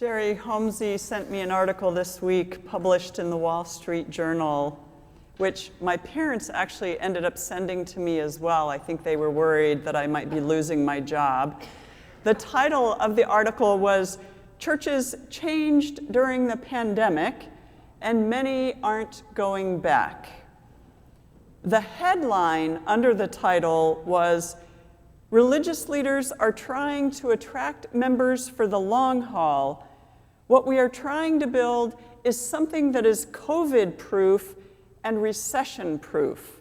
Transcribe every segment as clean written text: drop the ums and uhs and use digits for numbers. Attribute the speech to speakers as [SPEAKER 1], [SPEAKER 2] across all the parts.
[SPEAKER 1] Jerry Holmesy sent me an article this week published in the Wall Street Journal, which my parents actually ended up sending to me as well. I think they were worried that I might be losing my job. The title of the article was, "Churches Changed During the Pandemic, and Many Aren't Going Back." The headline under the title was, "Religious leaders are trying to attract members for the long haul. What we are trying to build is something that is COVID-proof and recession-proof."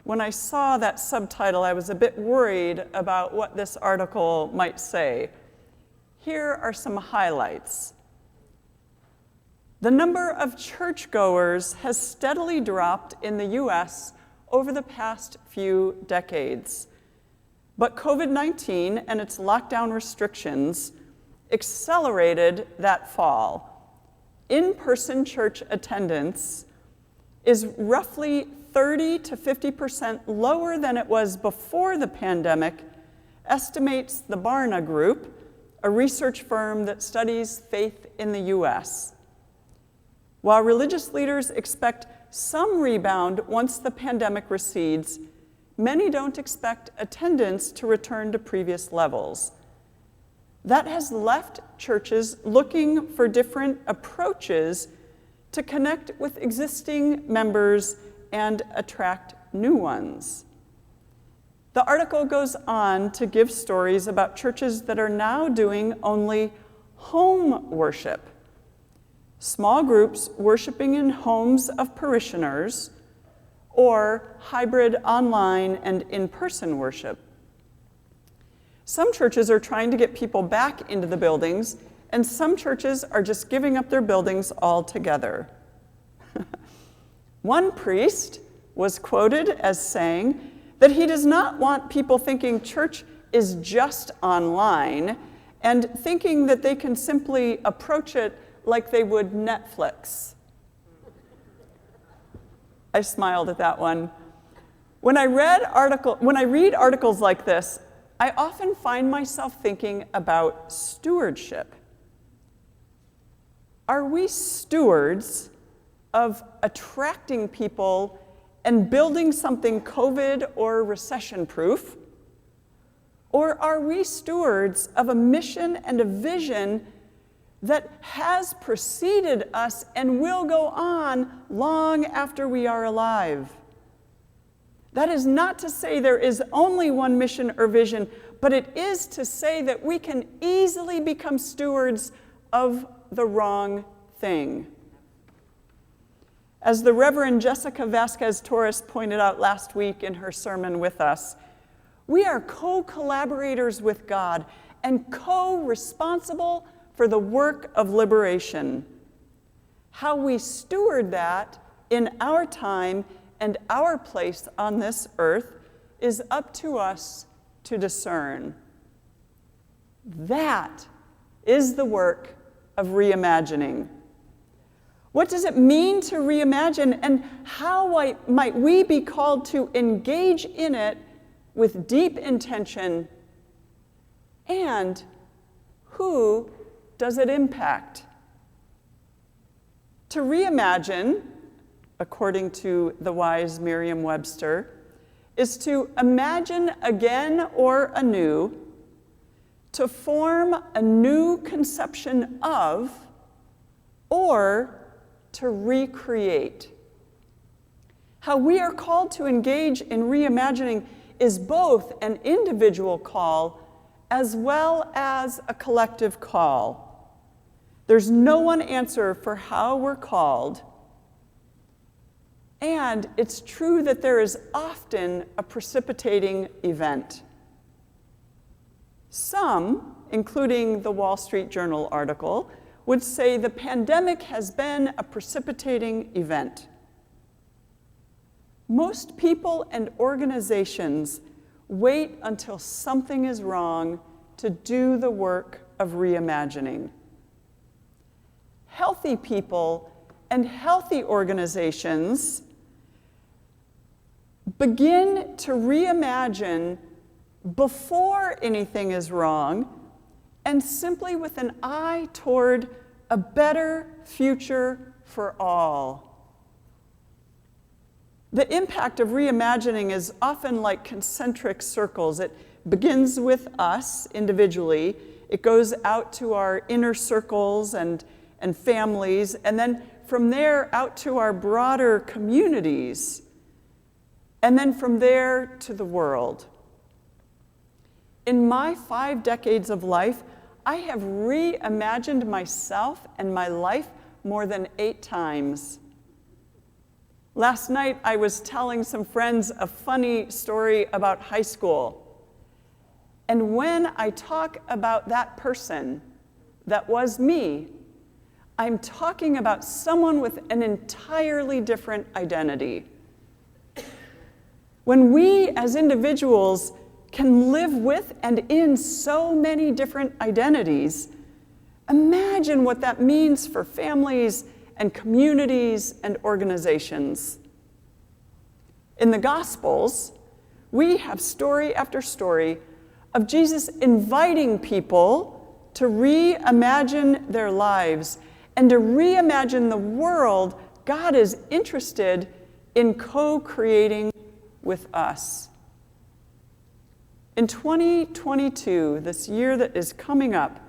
[SPEAKER 1] When I saw that subtitle, I was a bit worried about what this article might say. Here are some highlights. The number of churchgoers has steadily dropped in the U.S. over the past few decades. But COVID-19 and its lockdown restrictions accelerated that fall. In-person church attendance is roughly 30 to 50% lower than it was before the pandemic, estimates the Barna Group, a research firm that studies faith in the U.S. While religious leaders expect some rebound once the pandemic recedes, many don't expect attendance to return to previous levels. That has left churches looking for different approaches to connect with existing members and attract new ones. The article goes on to give stories about churches that are now doing only home worship. Small groups worshiping in homes of parishioners, or hybrid online and in-person worship. Some churches are trying to get people back into the buildings, and some churches are just giving up their buildings altogether. One priest was quoted as saying that he does not want people thinking church is just online and thinking that they can simply approach it like they would Netflix. I smiled at that one. When I read articles like this, I often find myself thinking about stewardship. Are we stewards of attracting people and building something COVID or recession-proof? Or are we stewards of a mission and a vision that has preceded us and will go on long after we are alive? That is not to say there is only one mission or vision, but it is to say that we can easily become stewards of the wrong thing. As the Reverend Jessica Vasquez-Torres pointed out last week in her sermon with us, we are co-collaborators with God and co-responsible for the work of liberation. How we steward that in our time and our place on this earth is up to us to discern. That is the work of reimagining. What does it mean to reimagine, and how might we be called to engage in it with deep intention? And who does it impact? To reimagine, according to the wise Merriam-Webster, is to imagine again or anew, to form a new conception of, or to recreate. How we are called to engage in reimagining is both an individual call as well as a collective call. There's no one answer for how we're called. And it's true that there is often a precipitating event. Some, including the Wall Street Journal article, would say the pandemic has been a precipitating event. Most people and organizations wait until something is wrong to do the work of reimagining. Healthy people and healthy organizations begin to reimagine before anything is wrong and simply with an eye toward a better future for all. The impact of reimagining is often like concentric circles. It begins with us individually. It goes out to our inner circles and families, and then from there out to our broader communities, and then from there to the world. In my 5 decades of life, I have reimagined myself and my life more than 8 times. Last night, I was telling some friends a funny story about high school. And when I talk about that person that was me, I'm talking about someone with an entirely different identity. When we as individuals can live with and in so many different identities, imagine what that means for families and communities and organizations. In the Gospels, we have story after story of Jesus inviting people to reimagine their lives and to reimagine the world God is interested in co-creating with us. In 2022, this year that is coming up,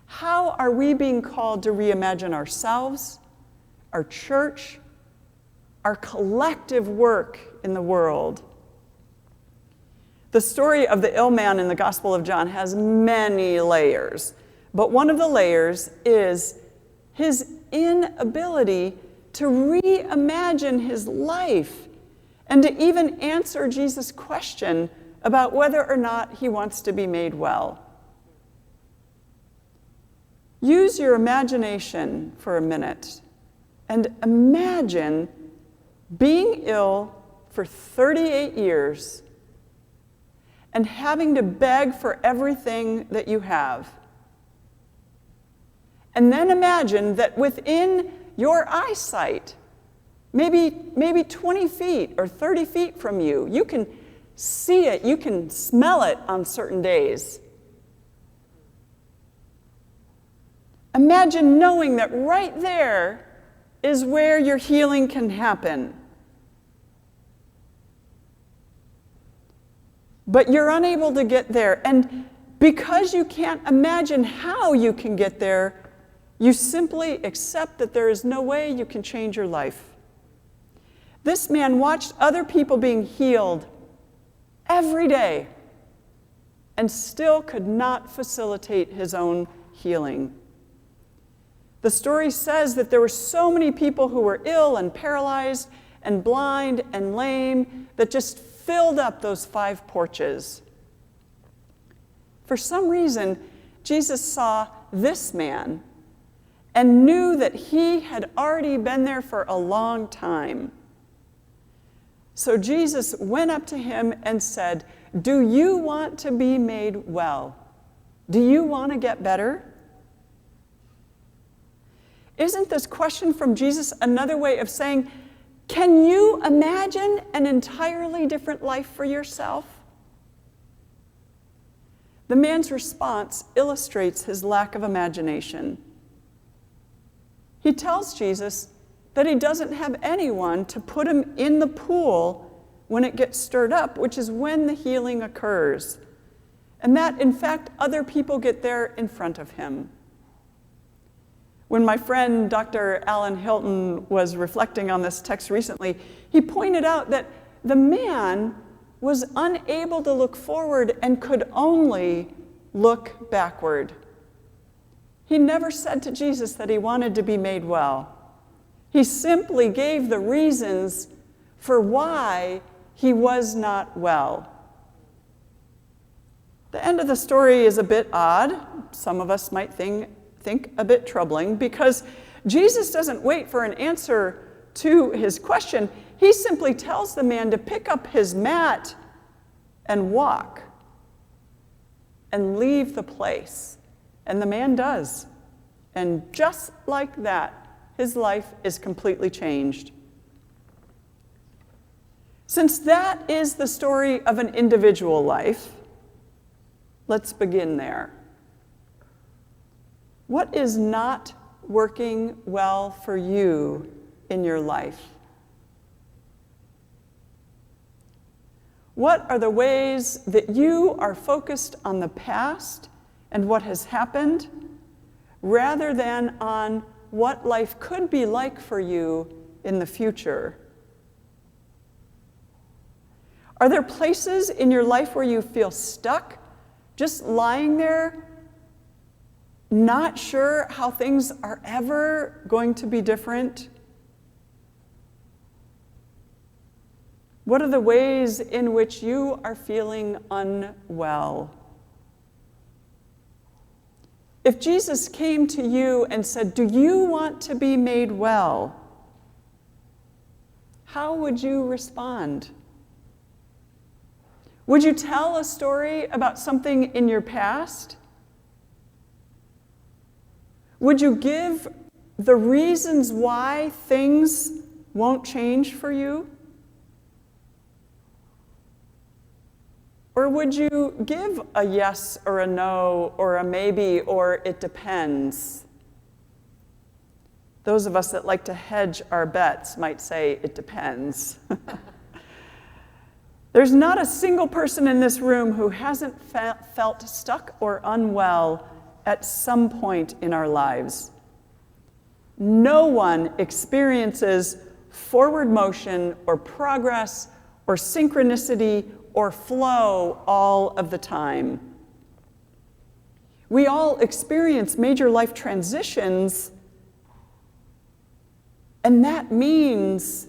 [SPEAKER 1] how are we being called to reimagine ourselves, our church, our collective work in the world? The story of the ill man in the Gospel of John has many layers, but one of the layers is his inability to reimagine his life and to even answer Jesus' question about whether or not he wants to be made well. Use your imagination for a minute and imagine being ill for 38 years and having to beg for everything that you have. And then imagine that within your eyesight, maybe 20 feet or 30 feet from you, you can see it, you can smell it on certain days. Imagine knowing that right there is where your healing can happen. But you're unable to get there. And because you can't imagine how you can get there, you simply accept that there is no way you can change your life. This man watched other people being healed every day and still could not facilitate his own healing. The story says that there were so many people who were ill and paralyzed and blind and lame that just filled up those 5 porches. For some reason, Jesus saw this man and knew that he had already been there for a long time. So Jesus went up to him and said, "Do you want to be made well? Do you want to get better?" Isn't this question from Jesus another way of saying, can you imagine an entirely different life for yourself? The man's response illustrates his lack of imagination. He tells Jesus that he doesn't have anyone to put him in the pool when it gets stirred up, which is when the healing occurs. And that, in fact, other people get there in front of him. When my friend Dr. Alan Hilton was reflecting on this text recently, he pointed out that the man was unable to look forward and could only look backward. He never said to Jesus that he wanted to be made well. He simply gave the reasons for why he was not well. The end of the story is a bit odd. Some of us might think a bit troubling, because Jesus doesn't wait for an answer to his question. He simply tells the man to pick up his mat and walk and leave the place. And the man does. And just like that, his life is completely changed. Since that is the story of an individual life, let's begin there. What is not working well for you in your life? What are the ways that you are focused on the past and what has happened, rather than on what life could be like for you in the future? Are there places in your life where you feel stuck, just lying there, not sure how things are ever going to be different? What are the ways in which you are feeling unwell? If Jesus came to you and said, "Do you want to be made well?" how would you respond? Would you tell a story about something in your past? Would you give the reasons why things won't change for you? Or would you give a yes or a no or a maybe or it depends? Those of us that like to hedge our bets might say it depends. There's not a single person in this room who hasn't felt stuck or unwell at some point in our lives. No one experiences forward motion or progress or synchronicity or flow all of the time. We all experience major life transitions, and that means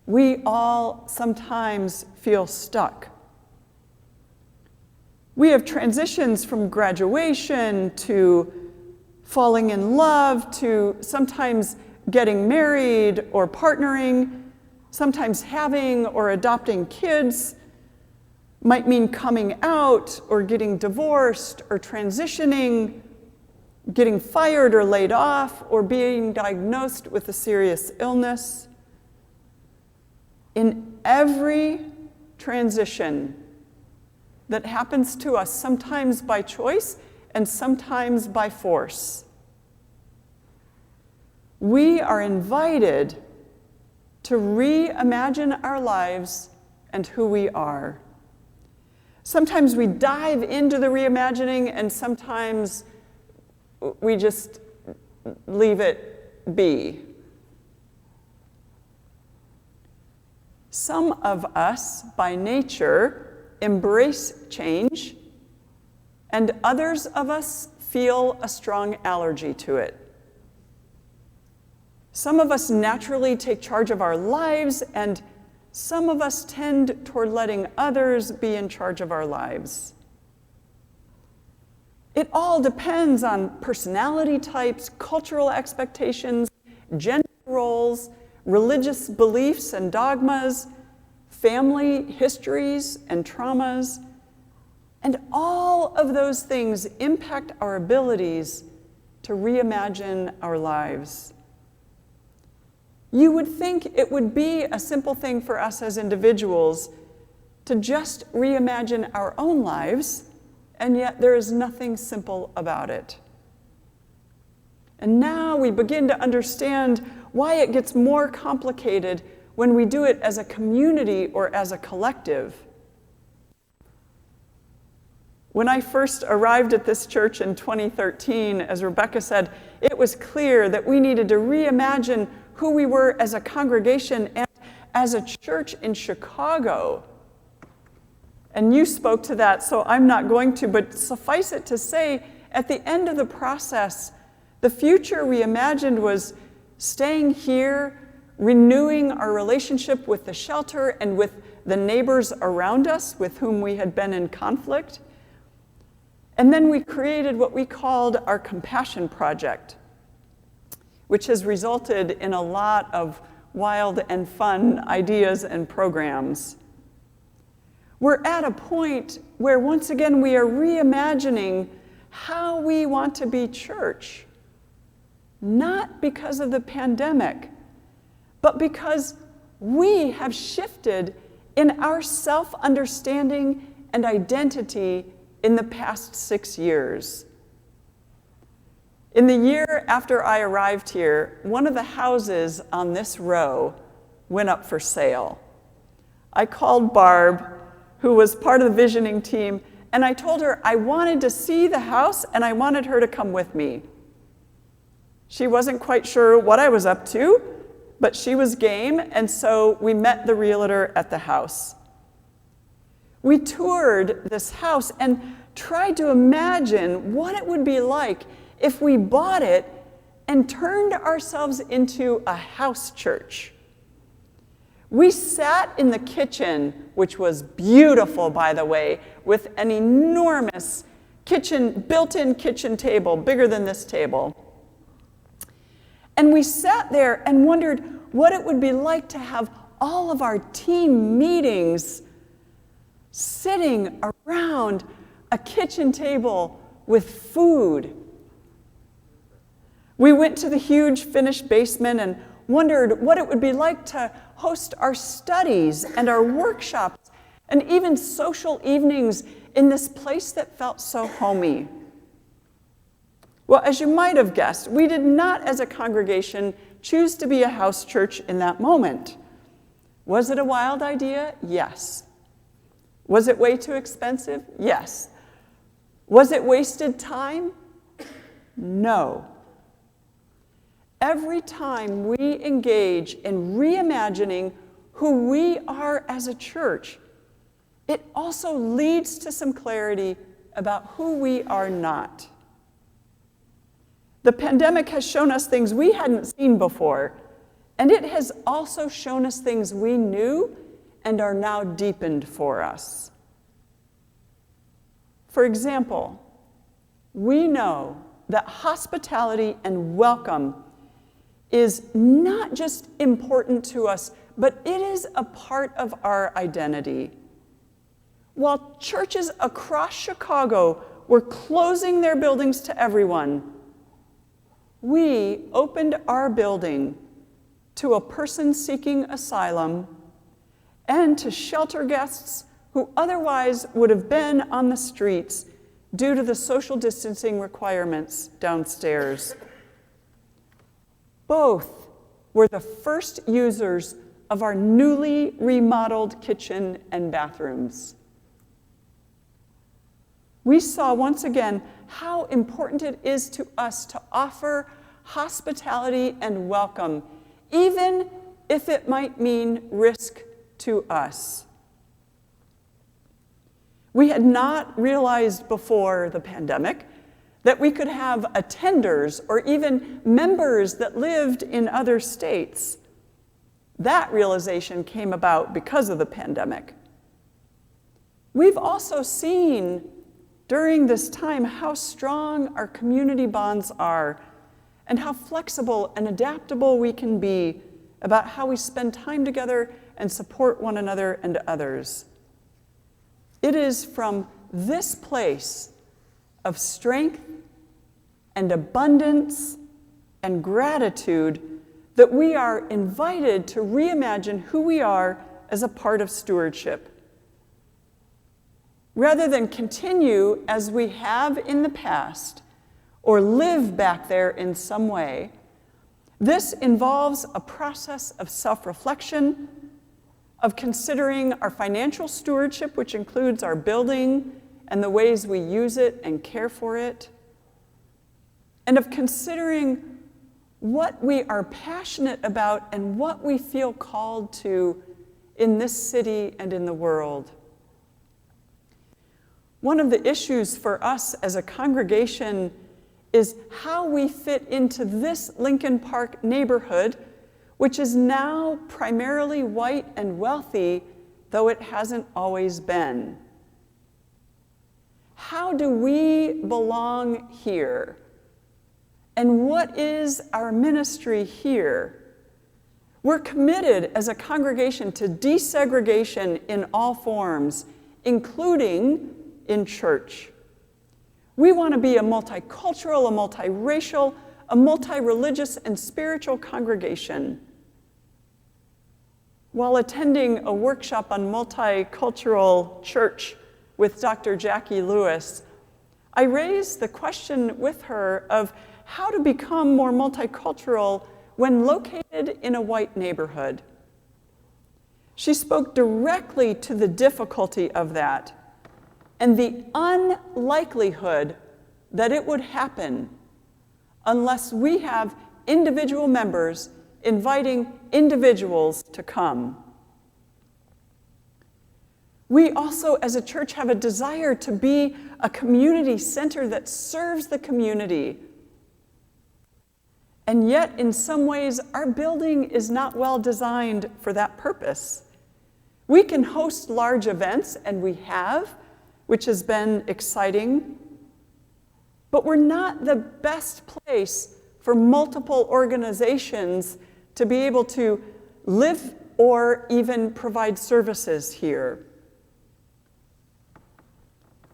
[SPEAKER 1] we all sometimes feel stuck. We have transitions from graduation to falling in love to sometimes getting married or partnering, sometimes having or adopting kids. Might mean coming out or getting divorced or transitioning, getting fired or laid off, or being diagnosed with a serious illness. In every transition that happens to us, sometimes by choice and sometimes by force, we are invited to reimagine our lives and who we are. Sometimes we dive into the reimagining, and sometimes we just leave it be. Some of us, by nature, embrace change, and others of us feel a strong allergy to it. Some of us naturally take charge of our lives, and some of us tend toward letting others be in charge of our lives. It all depends on personality types, cultural expectations, gender roles, religious beliefs and dogmas, family histories and traumas, and all of those things impact our abilities to reimagine our lives. You would think it would be a simple thing for us as individuals to just reimagine our own lives, and yet there is nothing simple about it. And now we begin to understand why it gets more complicated when we do it as a community or as a collective. When I first arrived at this church in 2013, as Rebecca said, it was clear that we needed to reimagine who we were as a congregation and as a church in Chicago. And you spoke to that, so I'm not going to, but suffice it to say, at the end of the process, the future we imagined was staying here, renewing our relationship with the shelter and with the neighbors around us with whom we had been in conflict. And then we created what we called our Compassion Project, which has resulted in a lot of wild and fun ideas and programs. We're at a point where once again we are reimagining how we want to be church, not because of the pandemic, but because we have shifted in our self-understanding and identity in the past 6 years. In the year after I arrived here, one of the houses on this row went up for sale. I called Barb, who was part of the visioning team, and I told her I wanted to see the house and I wanted her to come with me. She wasn't quite sure what I was up to, but she was game, and so we met the realtor at the house. We toured this house and tried to imagine what it would be like if we bought it and turned ourselves into a house church. We sat in the kitchen, which was beautiful, by the way, with an enormous built-in kitchen table, bigger than this table. And we sat there and wondered what it would be like to have all of our team meetings sitting around a kitchen table with food. We went to the huge finished basement and wondered what it would be like to host our studies and our workshops and even social evenings in this place that felt so homey. Well, as you might have guessed, we did not, as a congregation, choose to be a house church in that moment. Was it a wild idea? Yes. Was it way too expensive? Yes. Was it wasted time? No. Every time we engage in reimagining who we are as a church, it also leads to some clarity about who we are not. The pandemic has shown us things we hadn't seen before, and it has also shown us things we knew and are now deepened for us. For example, we know that hospitality and welcome is not just important to us, but it is a part of our identity. While churches across Chicago were closing their buildings to everyone, we opened our building to a person seeking asylum and to shelter guests who otherwise would have been on the streets due to the social distancing requirements downstairs. Both were the first users of our newly remodeled kitchen and bathrooms. We saw once again how important it is to us to offer hospitality and welcome, even if it might mean risk to us. We had not realized before the pandemic that we could have attenders or even members that lived in other states. That realization came about because of the pandemic. We've also seen during this time how strong our community bonds are and how flexible and adaptable we can be about how we spend time together and support one another and others. It is from this place of strength and abundance and gratitude that we are invited to reimagine who we are as a part of stewardship. Rather than continue as we have in the past or live back there in some way, this involves a process of self-reflection, of considering our financial stewardship, which includes our building and the ways we use it and care for it, and of considering what we are passionate about and what we feel called to in this city and in the world. One of the issues for us as a congregation is how we fit into this Lincoln Park neighborhood, which is now primarily white and wealthy, though it hasn't always been. How do we belong here? And what is our ministry here? We're committed as a congregation to desegregation in all forms, including in church. We want to be a multicultural, a multiracial, a multi-religious and spiritual congregation. While attending a workshop on multicultural church with Dr. Jackie Lewis, I raised the question with her of how to become more multicultural when located in a white neighborhood. She spoke directly to the difficulty of that and the unlikelihood that it would happen unless we have individual members inviting individuals to come. We also, as a church, have a desire to be a community center that serves the community. And yet, in some ways, our building is not well designed for that purpose. We can host large events, and we have, which has been exciting, but we're not the best place for multiple organizations to be able to live or even provide services here.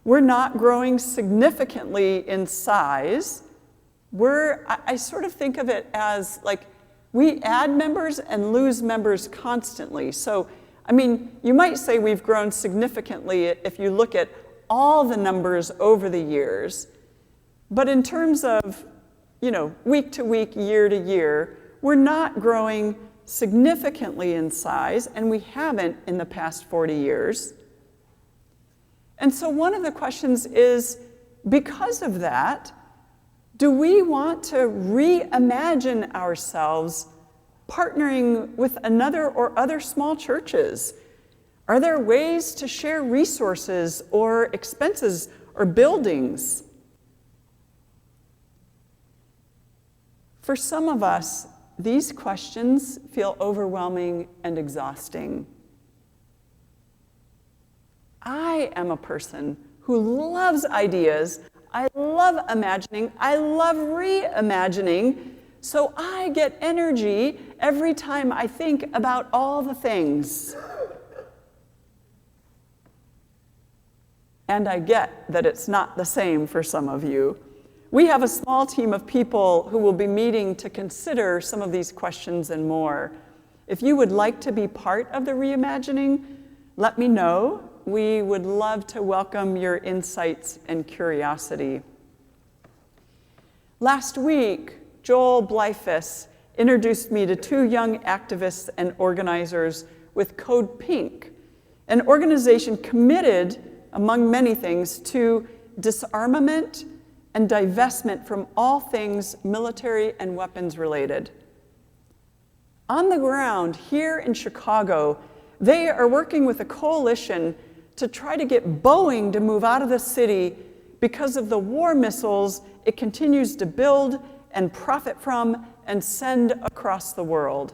[SPEAKER 1] We're not growing significantly in size. I sort of think of it as like we add members and lose members constantly. So, I mean, you might say we've grown significantly if you look at all the numbers over the years. But in terms of, week to week, year to year, we're not growing significantly in size, and we haven't in the past 40 years. And so one of the questions is, because of that, do we want to reimagine ourselves partnering with another or other small churches? Are there ways to share resources or expenses or buildings? For some of us, these questions feel overwhelming and exhausting. I am a person who loves ideas. I love imagining. I love reimagining. So I get energy every time I think about all the things. And I get that it's not the same for some of you. We have a small team of people who will be meeting to consider some of these questions and more. If you would like to be part of the Reimagining, let me know. We would love to welcome your insights and curiosity. Last week, Joel Blyfus introduced me to two young activists and organizers with Code Pink, an organization committed, among many things, to disarmament and divestment from all things military and weapons related. On the ground here in Chicago, they are working with a coalition to try to get Boeing to move out of the city because of the war missiles it continues to build and profit from and send across the world.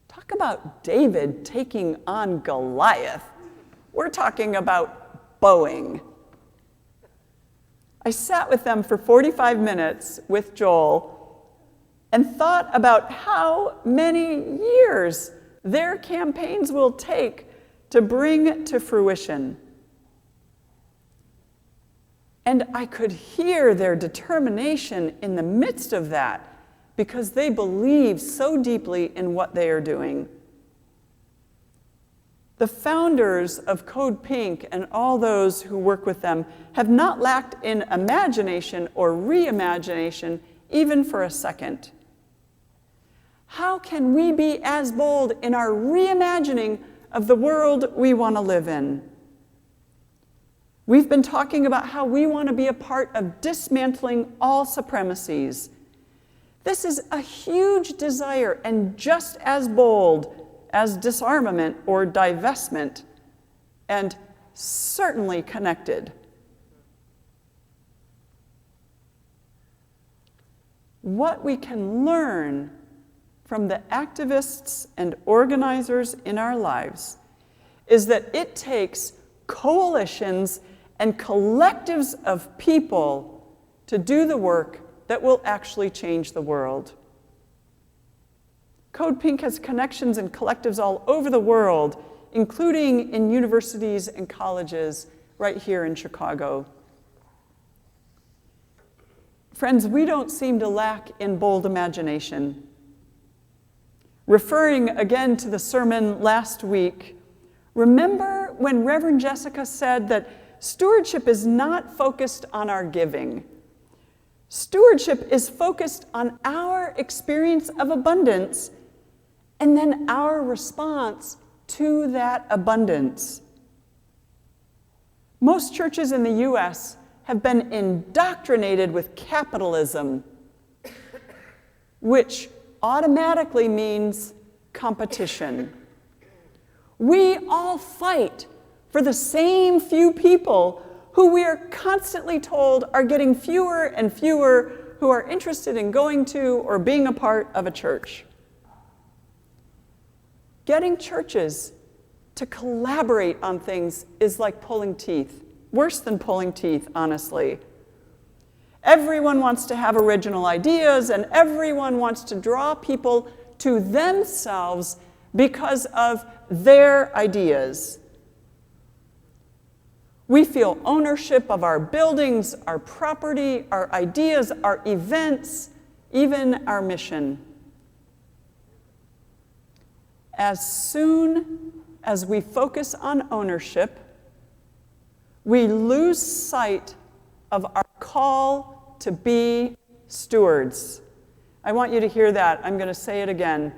[SPEAKER 1] Talk about David taking on Goliath. We're talking about Boeing. I sat with them for 45 minutes with Joel and thought about how many years their campaigns will take to bring to fruition. And I could hear their determination in the midst of that because they believe so deeply in what they are doing. The founders of Code Pink and all those who work with them have not lacked in imagination or reimagination even for a second. How can we be as bold in our reimagining of the world we want to live in? We've been talking about how we want to be a part of dismantling all supremacies. This is a huge desire and just as bold as disarmament or divestment, and certainly connected. What we can learn from the activists and organizers in our lives is that it takes coalitions and collectives of people to do the work that will actually change the world. Code Pink has connections and collectives all over the world, including in universities and colleges right here in Chicago. Friends, we don't seem to lack in bold imagination. Referring again to the sermon last week, remember when Reverend Jessica said that stewardship is not focused on our giving. Stewardship is focused on our experience of abundance and then our response to that abundance. Most churches in the U.S. have been indoctrinated with capitalism, which automatically means competition. We all fight for the same few people who we are constantly told are getting fewer and fewer who are interested in going to or being a part of a church. Getting churches to collaborate on things is like pulling teeth. Worse than pulling teeth, honestly. Everyone wants to have original ideas, and everyone wants to draw people to themselves because of their ideas. We feel ownership of our buildings, our property, our ideas, our events, even our mission. As soon as we focus on ownership, we lose sight of our call to be stewards. I want you to hear that. I'm going to say it again.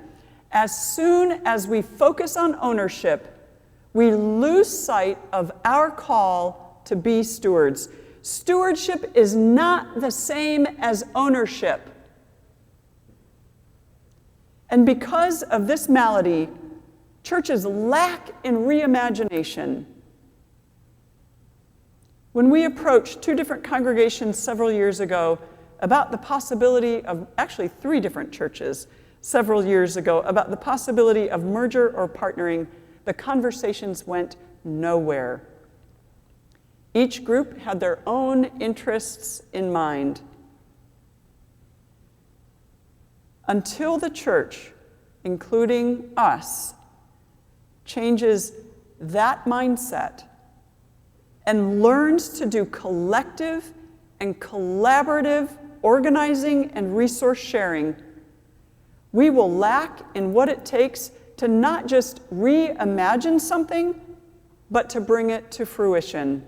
[SPEAKER 1] As soon as we focus on ownership, we lose sight of our call to be stewards. Stewardship is not the same as ownership. And because of this malady, churches lack in reimagination. When we approached 2 different congregations several years ago about the possibility of, actually 3 different churches several years ago, about the possibility of merger or partnering, the conversations went nowhere. Each group had their own interests in mind. Until the church, including us, changes that mindset and learns to do collective and collaborative organizing and resource sharing, we will lack in what it takes to not just reimagine something, but to bring it to fruition.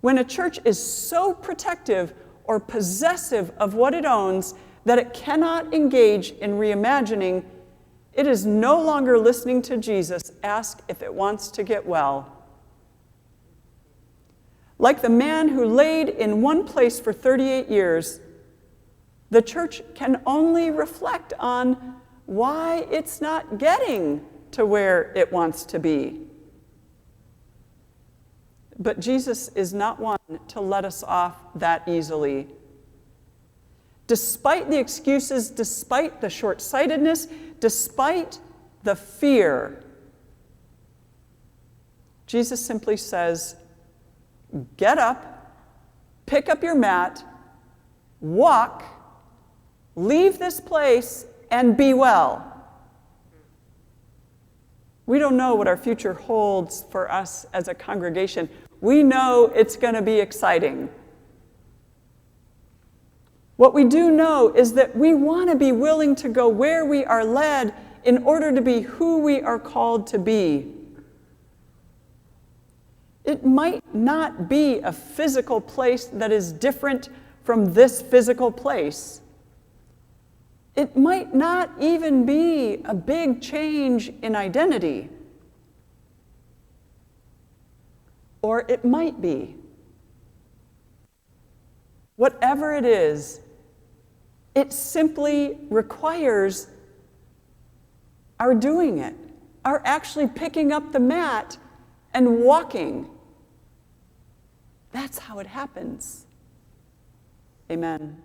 [SPEAKER 1] When a church is so protective or possessive of what it owns that it cannot engage in reimagining, it is no longer listening to Jesus ask if it wants to get well. Like the man who laid in one place for 38 years, the church can only reflect on why it's not getting to where it wants to be. But Jesus is not one to let us off that easily. Despite the excuses, despite the short-sightedness, despite the fear, Jesus simply says, get up, pick up your mat, walk, leave this place, and be well. We don't know what our future holds for us as a congregation. We know it's going to be exciting. What we do know is that we want to be willing to go where we are led in order to be who we are called to be. It might not be a physical place that is different from this physical place. It might not even be a big change in identity. Or it might be. Whatever it is, it simply requires our doing it, our actually picking up the mat and walking. That's how it happens. Amen.